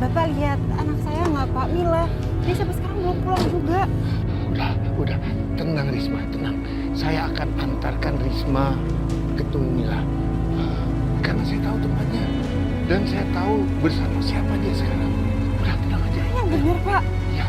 Bapak lihat anak saya nggak Pak, Mila. Dia sampai sekarang belum pulang juga. Udah. Tenang Risma, tenang. Saya akan antarkan Risma ketemu Mila. Karena saya tahu tempatnya. Dan saya tahu bersama siapa dia sekarang. Udah, tenang aja. Yang benar Pak. Ya.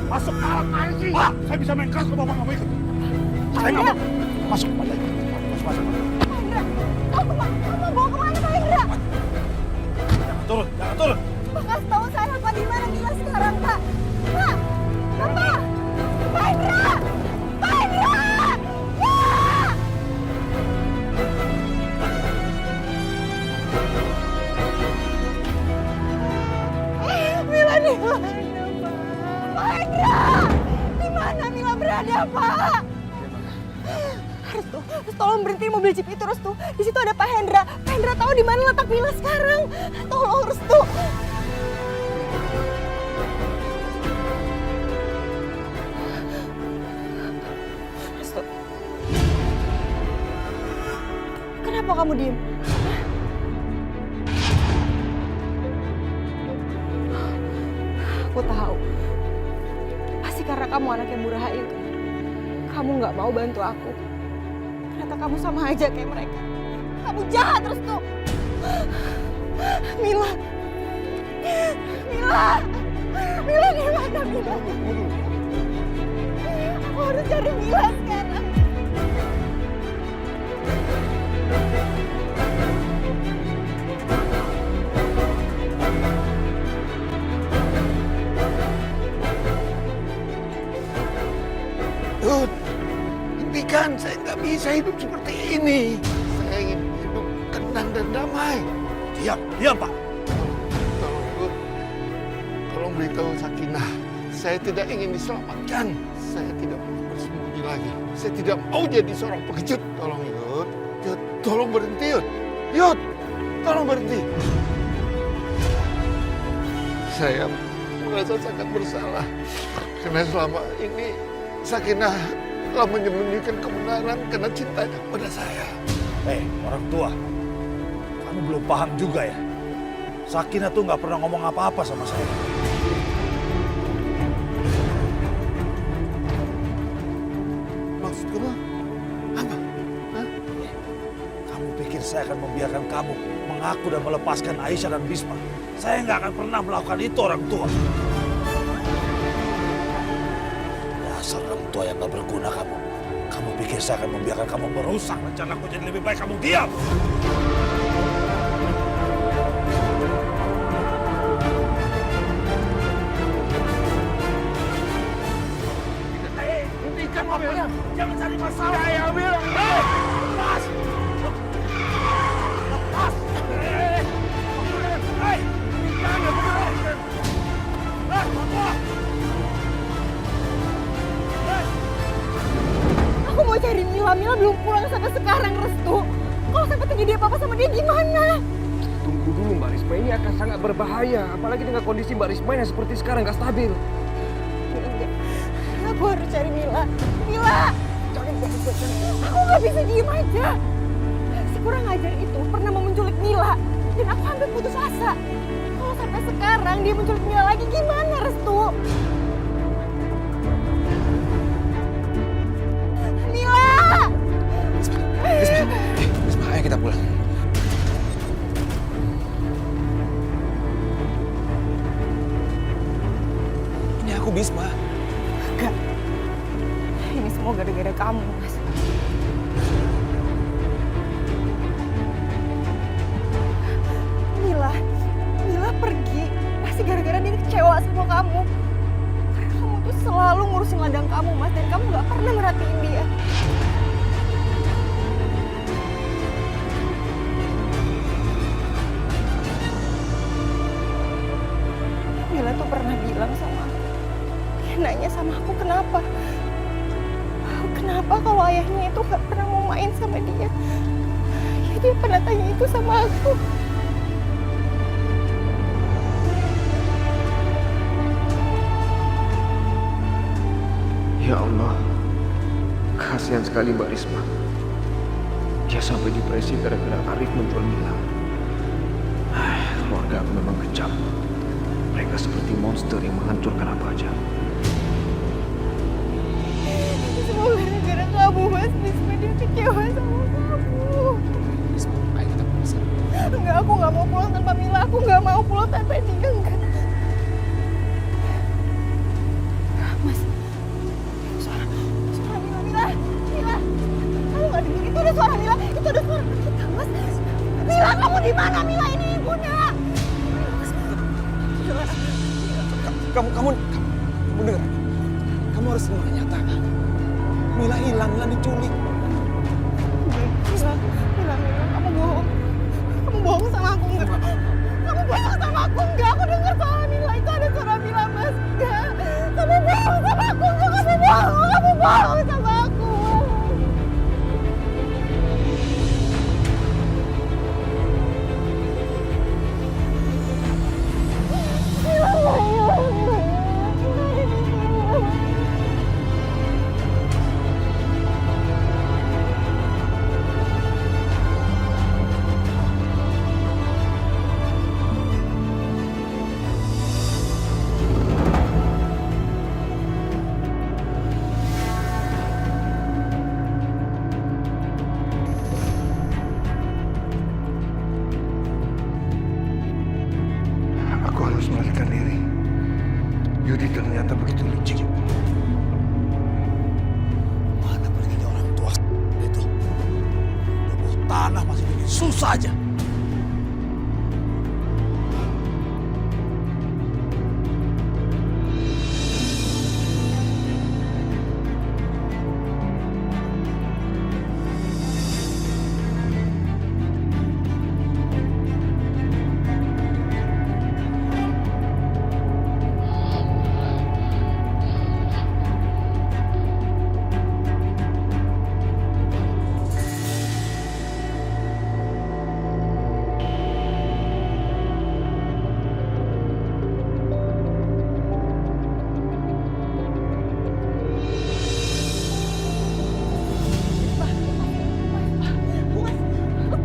Masuk apaan sih? Pak, saya bisa main keras kalau bapak nggak mau ikut. Saya nggak mau. Masuk, Pak. Masuk. Pak Hendra, kamu mau bawa kemana Pak Hendra? Jangan turun. Pak kasih tahu saya Pak di mana Mila sekarang Pak. Pak, Bapak, Pak Hendra, Pak Hendra, ya! Mila di mana Pak? Pak Hendra, di mana Mila berada Pak? Restu, tolong berhenti mobil jeep itu Restu. Di situ ada Pak Hendra. Pak Hendra tahu di mana letak Mila sekarang. Tolong Restu. Restu. Kenapa kamu diem? Aku tahu. Pasti karena kamu anaknya Bu Rahayu. Kamu nggak mau bantu aku. Ternyata kamu sama aja kayak mereka. Kamu jahat terus tuh. Mila. Mila di mana Mila? Aku harus cari Mila sekarang. Hentikan, saya nggak bisa hidup seperti ini. Saya ingin hidup tenang dan damai. Diam, Pak. Tolong beritahu Sakinah, saya tidak ingin diselamatkan. Saya tidak mau bersembunyi lagi. Saya tidak mau jadi seorang pengecut. Tolong Yud, tolong berhenti Yud, tolong berhenti. Saya merasa sangat bersalah karena selama ini Sakinah telah menyembunyikan kebenaran karena cintanya pada saya. Orang tua, kamu belum paham juga ya. Sakinah tuh nggak pernah ngomong apa-apa sama saya. Maksud kamu apa? Hah? Kamu pikir saya akan membiarkan kamu mengaku dan melepaskan Aisyah dan Bisma? Saya nggak akan pernah melakukan itu, orang tua. Dasar orang tua yang nggak berguna kamu. Kamu pikir saya akan membiarkan kamu merusak rencanaku, jadi lebih baik kamu diam. Hentikan mobilnya. Jangan cari masalah. Saya bilang. Lepas. Lepas. Hei, jangan bergerak. Lepas. Aku mau cari Mila. Mila belum pulang sampai sekarang Restu. Kalau sampai terjadi apa-apa sama dia gimana? Tunggu dulu Mbak Risma, ini akan sangat berbahaya. Apalagi dengan kondisi Mbak Risma yang seperti sekarang, gak stabil. Aku harus cari Mila. Mila! Aku gak bisa diem aja. Si kurang ajar itu pernah mau menculik Mila. Dan aku hampir putus asa. Kalau sampai sekarang dia menculik Mila lagi gimana Restu? Mila! Risma, ayo kita pulang. Ini aku Bisma. Enggak. Ini semua gara-gara kamu, Mas. Mila pergi. Pasti gara-gara dia kecewa sama kamu. Karena kamu tuh selalu ngurusin ladang kamu, Mas. Dan kamu gak pernah merhatiin dia. Mila tuh pernah bilang sama aku. Dia nanya sama aku kenapa. Kenapa kalau ayahnya itu gak pernah mau main sama dia. Dia pernah tanya itu sama aku. sekali Mbak Risma. Dia sampai depresi gara-gara Arif menjual Mila. Keluarga aku memang kejam. Mereka seperti monster yang menghancurkan apa aja. Semua gara-gara kamu, Mas. Risma dia kecewa sama kamu. Risma, ayo kita pulang sekarang. Enggak, aku nggak mau pulang tanpa Mila. Aku nggak mau pulang tanpa dia. Enggak. Mas, suara Mila, Mila. Kamu nggak dengar? Itu ada suara Mila. Itu ada suara kita, Mas. Mila, kamu di mana? Mila, ini ibunya. Kamu dengar? Kamu harus dengar kenyataan. Mila hilang, Mila diculik. Mila, kamu bohong. Kamu bohong sama aku, enggak? Kamu bohong sama aku, enggak? Aku dengar suara Mila. Itu ada suara Mila, Mas. Enggak. Kamu bohong sama aku, enggak? Kamu bohong sama aku. Aku harus melarikan diri. Yudi ternyata begitu licik. Mana perginya orang tua itu? Udah bawa tanah masih bikin susah aja.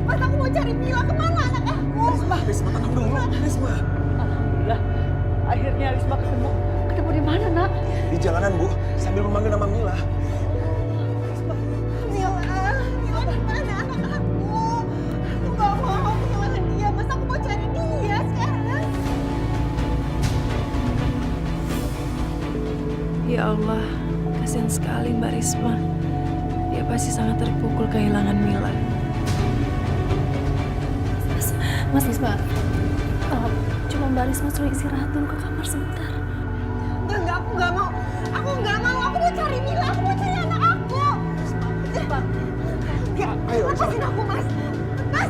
Mas, aku mau cari Mila. Kemana anak aku? Risma, tenang dulu. Risma. Alhamdulillah, akhirnya Risma ketemu. Ketemu di mana, Nak? Di jalanan, Bu. Sambil memanggil nama Mila. Mila di mana anak aku? Aku nggak mau kehilangan dia, Mas. Aku mau cari dia sekarang. Ya Allah, kasihan sekali Mbak Risma. Dia pasti sangat terpukul kehilangan Mila. Mas Risma, cuma Mbak Risma suruh istirahat dulu ke kamar sebentar. Enggak, aku nggak mau. Aku nggak mau. Aku mau cari Mila. Aku mau cari anak aku. Enggak, lepasin aku, Mas. Mas.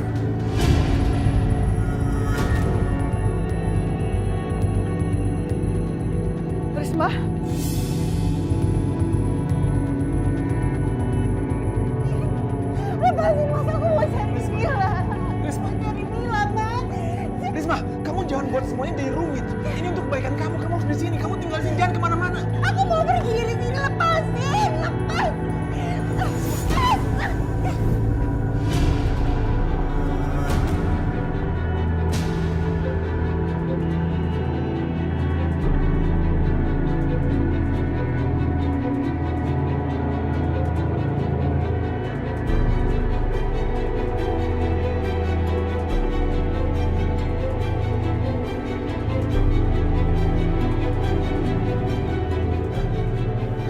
Risma, Lepasin, Mas. Aku mau cari Mila. Risma. Mau cari Mila, Mas. Risma, kamu jangan buat semuanya jadi rumit. Ini untuk kebaikan kamu. Kamu harus di sini. Kamu tinggal di sini. Jangan kemana-mana. Aku mau pergi dari sini. Lepasin. Lepas.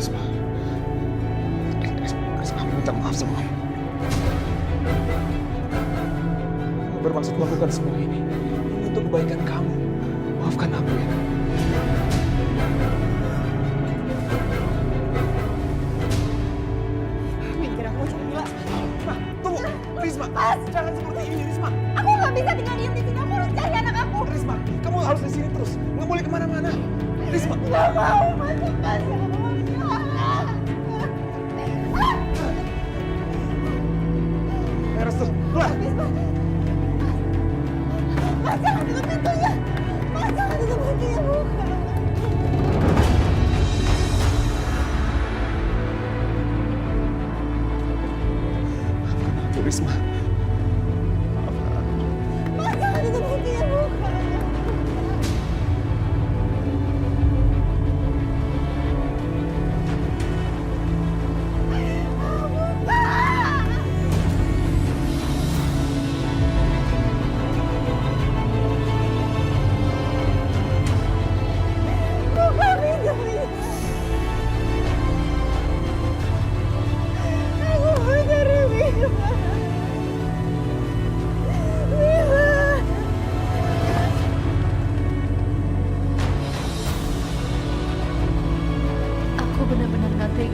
Risma. Risma, aku minta maaf sama kamu. Aku bermaksud melakukan semua ini untuk kebaikan kamu. Maafkan aku ya. Mikir aku mau cari Mila. Risma, tunggu. Risma, Mas. jangan seperti ini, Risma. Aku nggak bisa tinggal diam di sini. Aku harus cari anak aku. Risma, kamu harus di sini terus. Nggak boleh kemana-mana. Risma. Nggak mau, Mas. Lepasin aku mau Mila. Restu, keluar. Mas, jangan tutup pintunya. Mas, jangan tutup pintunya. Bukan.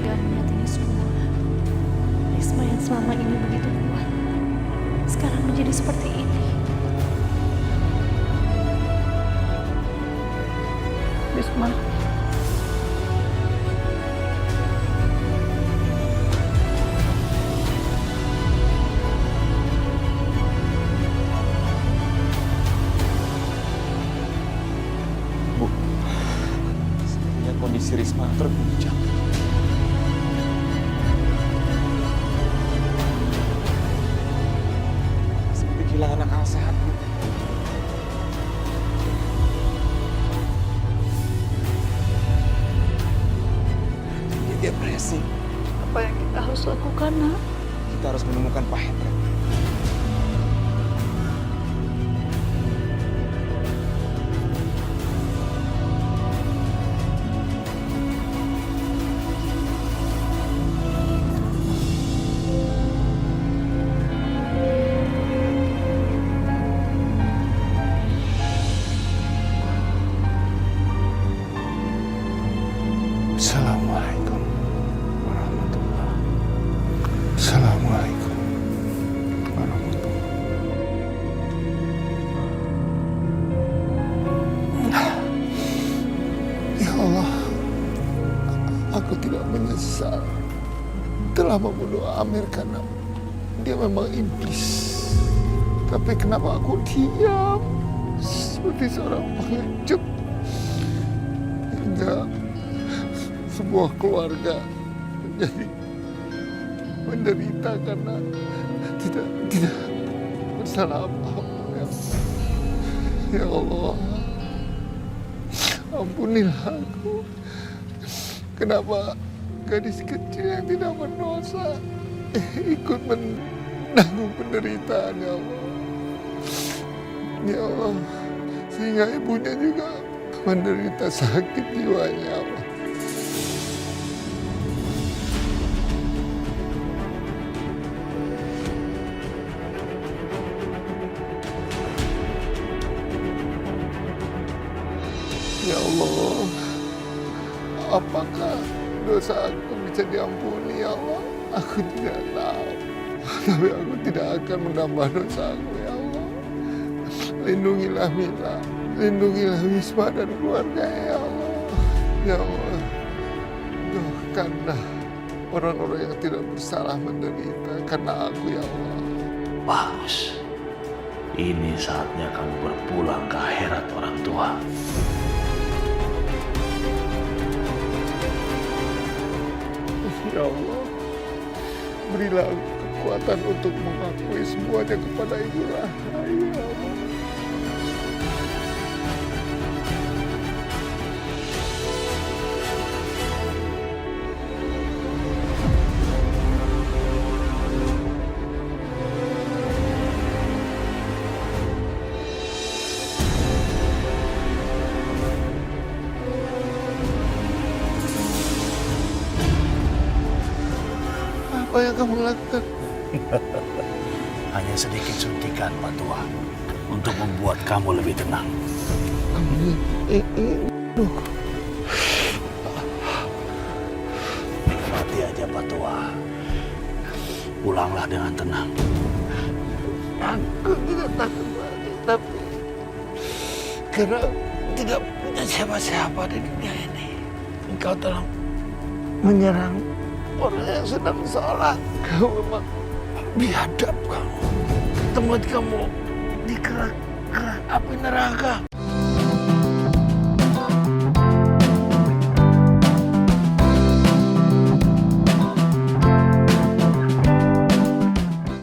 tega melihat ini semua. Risma yang selama ini begitu kuat, sekarang menjadi seperti ini. Risma. Sepertinya kondisi Risma terguncang. Seperti kehilangan akal sehat, Bu. Dia depresi. Apa yang kita harus lakukan, Nak? Kita harus menemukan Pak Hendra. Assalamualaikum warahmatullahi. Assalamualaikum warahmatullahi. Ya Allah, aku tidak menyesal telah membunuh Amir karena dia memang iblis. Tapi kenapa aku diam seperti seorang pengecut hingga sebuah keluarga menjadi menderita karena tidak bersalah apa-apa. Ya Allah, ampunilah aku. Kenapa gadis kecil yang tidak berdosa ikut menanggung penderitaan, ya Allah. Ya Allah, sehingga ibunya juga menderita sakit jiwanya, ya Allah. Ya Allah, apakah dosa aku bisa diampuni, ya Allah? Aku tidak tahu, tapi aku tidak akan menambah dosaku, ya Allah. Lindungilah Mila, lindungilah Wisma dan keluarga, ya Allah. Ya Allah, doakanlah orang-orang yang tidak bersalah menderita karena aku, ya Allah. Bagus. Ini saatnya kamu berpulang ke akhirat orang tua. Ya Allah, berilah aku kekuatan untuk mengakui semuanya kepada Ibu Rahayu, ya Allah. Apa yang kamu lakukan? Hanya sedikit suntikan, Pak Tua, untuk membuat kamu lebih tenang. Mati aja, Pak Tua. Pulanglah dengan tenang. Aku tidak takut lagi, tapi karena tidak punya siapa-siapa di dunia ini, engkau telah menyerang orang yang sedang sholat. Kau memang biadab kamu. Tempat kamu di kerak api neraka.